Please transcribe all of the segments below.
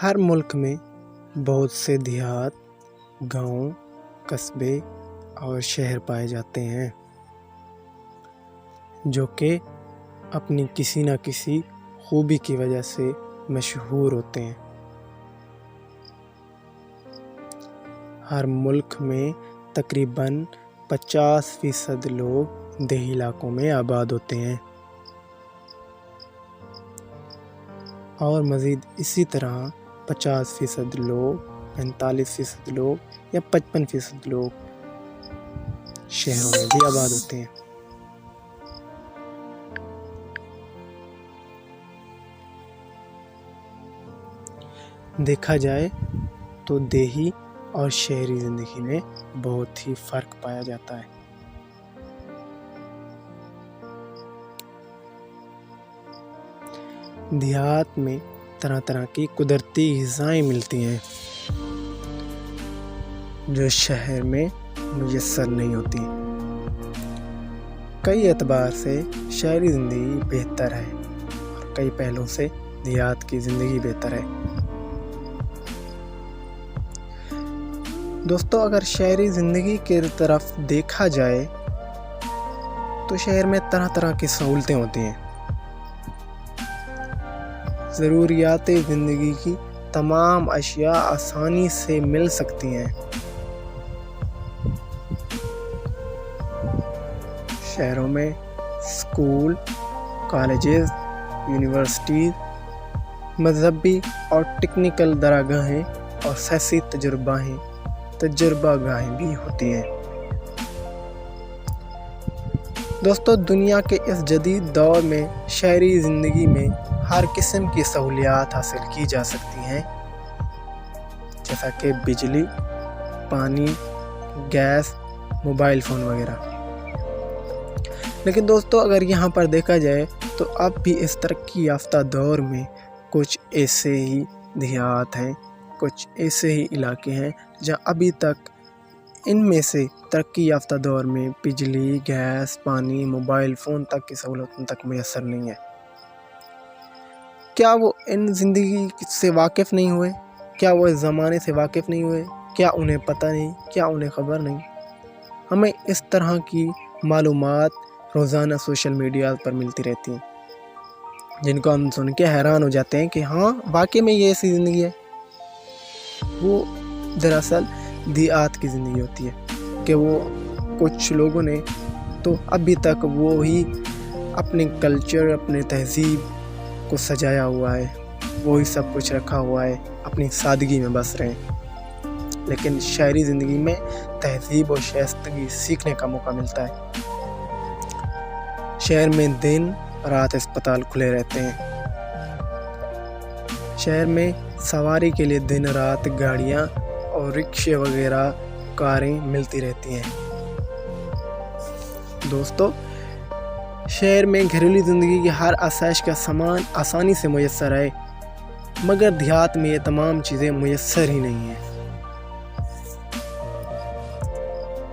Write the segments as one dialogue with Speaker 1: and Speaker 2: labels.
Speaker 1: ہر ملک میں بہت سے دیہات، گاؤں، قصبے اور شہر پائے جاتے ہیں جو کہ اپنی کسی نہ کسی خوبی کی وجہ سے مشہور ہوتے ہیں۔ ہر ملک میں تقریباً 50% لوگ دیہی علاقوں میں آباد ہوتے ہیں، اور مزید اسی طرح 50% لوگ، 45% لوگ یا 55% لوگ شہروں میں بھی آباد ہوتے ہیں۔ دیکھا جائے تو دیہی اور شہری زندگی میں بہت ہی فرق پایا جاتا ہے۔ دیہات میں طرح طرح کی قدرتی غذائیں ملتی ہیں جو شہر میں میسر نہیں ہوتی۔ کئی اعتبار سے شہری زندگی بہتر ہے اور کئی پہلوؤں سے دیہات کی زندگی بہتر ہے۔ دوستو، اگر شہری زندگی کی طرف دیکھا جائے تو شہر میں طرح طرح کی سہولتیں ہوتی ہیں۔ ضروریات زندگی کی تمام اشیاء آسانی سے مل سکتی ہیں۔ شہروں میں اسکول، کالجز، یونیورسٹیز، مذہبی اور ٹیکنیکل درسگاہیں اور سیاسی تجربہ گاہیں بھی ہوتی ہیں۔ دوستو، دنیا کے اس جدید دور میں شہری زندگی میں ہر قسم کی سہولیات حاصل کی جا سکتی ہیں، جیسا کہ بجلی، پانی، گیس، موبائل فون وغیرہ۔ لیکن دوستو، اگر یہاں پر دیکھا جائے تو اب بھی اس ترقی یافتہ دور میں کچھ ایسے ہی دیہات ہیں، کچھ ایسے ہی علاقے ہیں جہاں ابھی تک ان میں سے ترقی یافتہ دور میں بجلی، گیس، پانی، موبائل فون تک کی سہولتوں تک میسر نہیں ہے۔ کیا وہ ان زندگی سے واقف نہیں ہوئے؟ کیا وہ اس زمانے سے واقف نہیں ہوئے؟ کیا انہیں پتہ نہیں؟ کیا انہیں خبر نہیں؟ ہمیں اس طرح کی معلومات روزانہ سوشل میڈیا پر ملتی رہتی ہیں، جن کو ہم سن کے حیران ہو جاتے ہیں کہ ہاں، واقعی میں یہ ایسی زندگی ہے۔ وہ دراصل دیہات کی زندگی ہوتی ہے کہ وہ کچھ لوگوں نے تو ابھی تک وہی اپنے کلچر، اپنے تہذیب کو سجایا ہوا ہے، وہی سب کچھ رکھا ہوا ہے، اپنی سادگی میں بس رہے ہیں۔ لیکن شہری زندگی میں تہذیب اور شائستگی سیکھنے کا موقع ملتا ہے۔ شہر میں دن رات اسپتال کھلے رہتے ہیں۔ شہر میں سواری کے لیے دن رات گاڑیاں اور رکشے وغیرہ کاریں ملتی رہتی ہیں۔ دوستو، شہر میں گھریلو زندگی کی ہر آسائش کا سامان آسانی سے میسر ہے، مگر دیہات میں یہ تمام چیزیں میسر ہی نہیں ہیں۔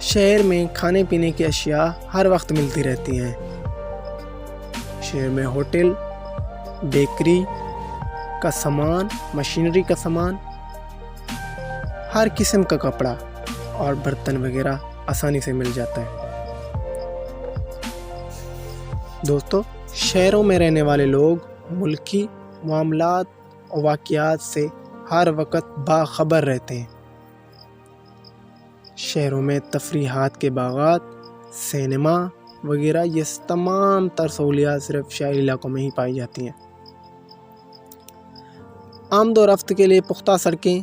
Speaker 1: شہر میں کھانے پینے کی اشیاء ہر وقت ملتی رہتی ہیں۔ شہر میں ہوٹل، بیکری کا سامان، مشینری کا سامان، ہر قسم کا کپڑا اور برتن وغیرہ آسانی سے مل جاتا ہے۔ دوستو، شہروں میں رہنے والے لوگ ملکی معاملات اور واقعات سے ہر وقت باخبر رہتے ہیں۔ شہروں میں تفریحات کے باغات، سینما وغیرہ، یہ تمام تر سہولیات صرف شہری علاقوں میں ہی پائی جاتی ہیں۔ آمد و رفت کے لیے پختہ سڑکیں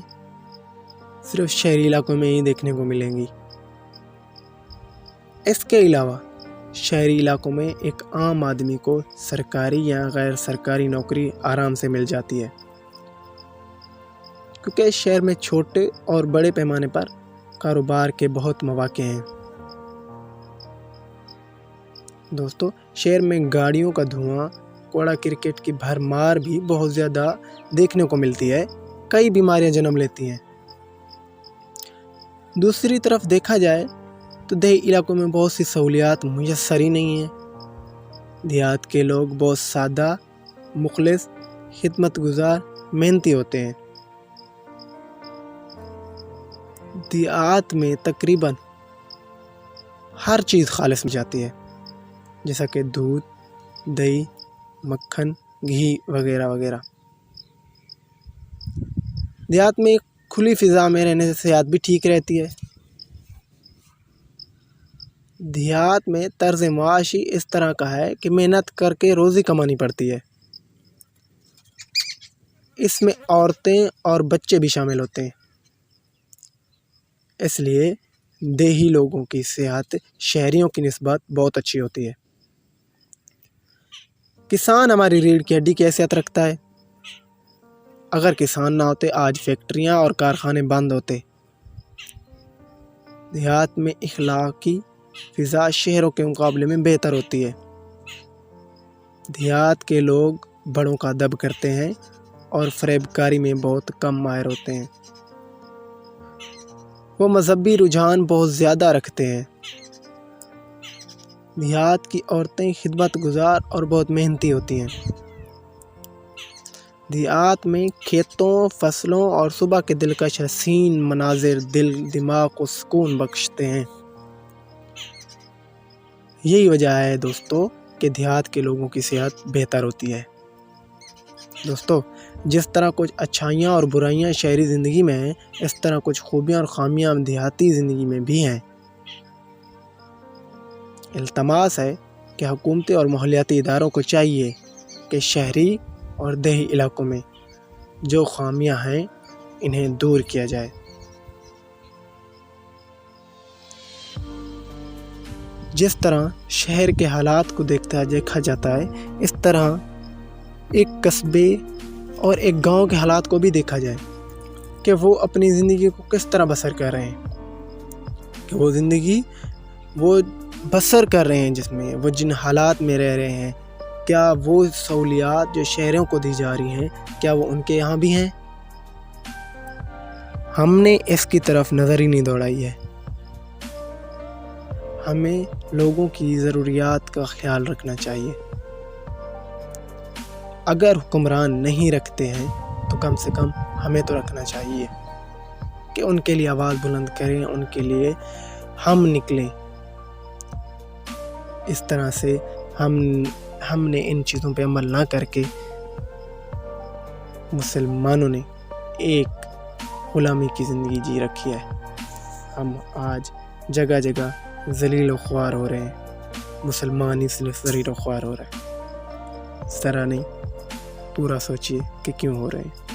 Speaker 1: صرف شہری علاقوں میں ہی دیکھنے کو ملیں گی۔ اس کے علاوہ شہری علاقوں میں ایک عام آدمی کو سرکاری یا غیر سرکاری نوکری آرام سے مل جاتی ہے، کیونکہ شہر میں چھوٹے اور بڑے پیمانے پر کاروبار کے بہت مواقع ہیں۔ دوستو، شہر میں گاڑیوں کا دھواں، کوڑا کرکٹ کی بھرمار بھی بہت زیادہ دیکھنے کو ملتی ہے، کئی بیماریاں جنم لیتی ہیں۔ دوسری طرف دیکھا جائے تو دیہی علاقوں میں بہت سی سہولیات میسر ہی نہیں ہیں۔ دیہات کے لوگ بہت سادہ، مخلص، خدمت گزار، محنتی ہوتے ہیں۔ دیہات میں تقریباً ہر چیز خالص مل جاتی ہے، جیسا کہ دودھ، دہی، مکھن، گھی وغیرہ وغیرہ۔ دیہات میں کھلی فضا میں رہنے سے صحت بھی ٹھیک رہتی ہے۔ دیہات میں طرز معاشی اس طرح کا ہے کہ محنت کر کے روزی کمانی پڑتی ہے۔ اس میں عورتیں اور بچے بھی شامل ہوتے ہیں، اس لیے دیہی لوگوں کی صحت شہریوں کی نسبت بہت اچھی ہوتی ہے۔ کسان ہماری ریڑھ کی ہڈی کی حیثیت رکھتا ہے۔ اگر کسان نہ ہوتے آج فیکٹریاں اور کارخانے بند ہوتے۔ دیہات میں اخلاقی فضا شہروں کے مقابلے میں بہتر ہوتی ہے۔ دیہات کے لوگ بڑوں کا ادب کرتے ہیں اور فریب کاری میں بہت کم ماہر ہوتے ہیں۔ وہ مذہبی رجحان بہت زیادہ رکھتے ہیں۔ دیہات کی عورتیں خدمت گزار اور بہت محنتی ہوتی ہیں۔ دیہات میں کھیتوں، فصلوں اور صبح کے دلکش حسین مناظر دل دماغ کو سکون بخشتے ہیں۔ یہی وجہ ہے دوستو کہ دیہات کے لوگوں کی صحت بہتر ہوتی ہے۔ دوستو، جس طرح کچھ اچھائیاں اور برائیاں شہری زندگی میں ہیں، اس طرح کچھ خوبیاں اور خامیاں دیہاتی زندگی میں بھی ہیں۔ التماس ہے کہ حکومتی اور ماحولیاتی اداروں کو چاہیے کہ شہری اور دیہی علاقوں میں جو خامیاں ہیں انہیں دور کیا جائے۔ جس طرح شہر کے حالات کو دیکھا جاتا ہے، اس طرح ایک قصبے اور ایک گاؤں کے حالات کو بھی دیکھا جائے کہ وہ اپنی زندگی کو کس طرح بسر کر رہے ہیں، کہ وہ زندگی وہ بسر کر رہے ہیں جس میں وہ جن حالات میں رہ رہے ہیں، کیا وہ سہولیات جو شہروں کو دی جا رہی ہیں کیا وہ ان کے یہاں بھی ہیں؟ ہم نے اس کی طرف نظر ہی نہیں دوڑائی ہے۔ ہمیں لوگوں کی ضروریات کا خیال رکھنا چاہیے۔ اگر حکمران نہیں رکھتے ہیں تو کم سے کم ہمیں تو رکھنا چاہیے کہ ان کے لیے آواز بلند کریں، ان کے لیے ہم نکلیں۔ اس طرح سے ہم نے ان چیزوں پہ عمل نہ کر کے مسلمانوں نے ایک غلامی کی زندگی جی رکھی ہے۔ ہم آج جگہ جگہ ذلیل و خوار ہو رہے ہیں، مسلمان اس لیے ذلیل و خوار ہو رہے ہیں۔ ذرا نہیں، پورا سوچئے کہ کیوں ہو رہے ہیں۔